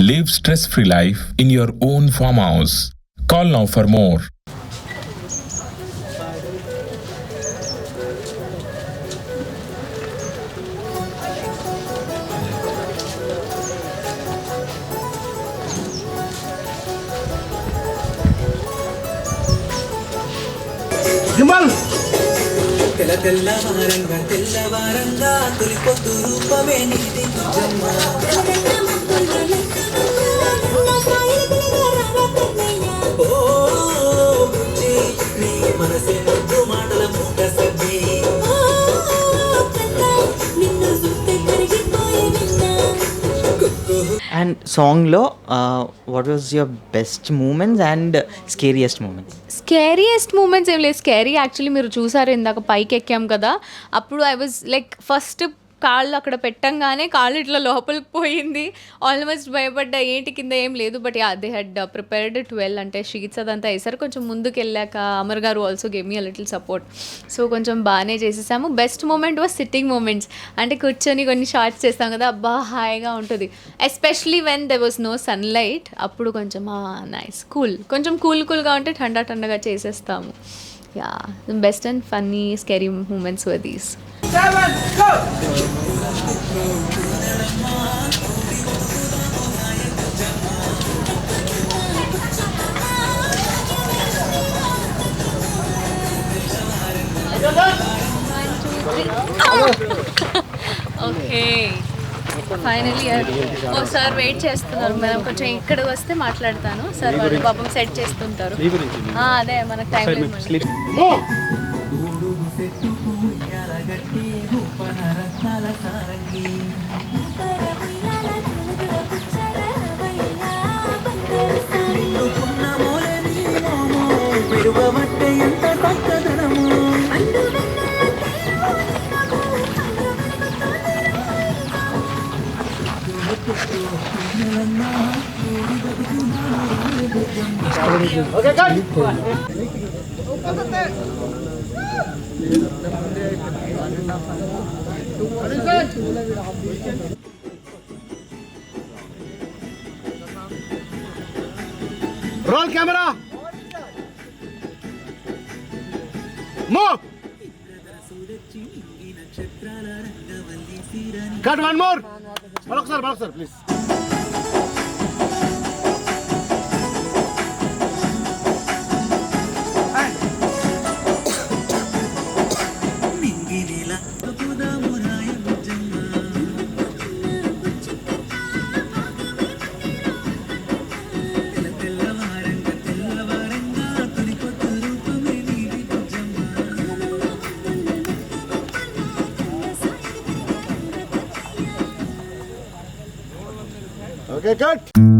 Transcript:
Live stress-free life in your own farmhouse. Call now for more. తెల్లవారంగా తొలిపొద్దు రూపమే నీది బుజ్జమ్మ. ఓ బుజ్జి నీ మనసే ముద్దు మాటల మూట సబ్బి. అండ్ సాంగ్లో what was your best moments and scariest moments? Scariest moments ఏం లేదు. స్కేరీ యాక్చువల్లీ మీరు చూసారు ఇందాక పైకి ఎక్కాం కదా, అప్పుడు ఐ వాజ్ లైక్ ఫస్ట్ కాళ్ళు అక్కడ పెట్టంగానే కాళ్ళు ఇట్లా లోపలికి పోయింది, ఆల్మోస్ట్ భయపడ్డా ఏంటి కింద ఏం లేదు. But yeah they head prepared 12 అంటే షీట్స్ అదంతా వేసారు. కొంచెం ముందుకు వెళ్ళాక Amar garu also gave me a little support. So కొంచెం బాగానే చేసేసాము. Best moment was sitting moments, అంటే కూర్చొని కొన్ని షార్ట్స్ చేస్తాం కదా, అబ్బా హాయిగా ఉంటుంది. Especially when there was no sunlight, అప్పుడు కొంచెం నైస్ కొంచెం కూల్గా ఉంటే ఠండాగా చేసేస్తాము. Yeah best and funny scary moments were these. Okay finally ఓ సార్ వెయిట్ చేస్తున్నారు. మనం కొంచెం ఇక్కడికి వస్తే మాట్లాడతాను. సార్ వాళ్ళు పాపం సెట్ చేస్తుంటారు. అదే మనకు టైం లేదు. Okay, cut. Roll camera. Move. Cut one more. Balok sir, please. Okay, cut.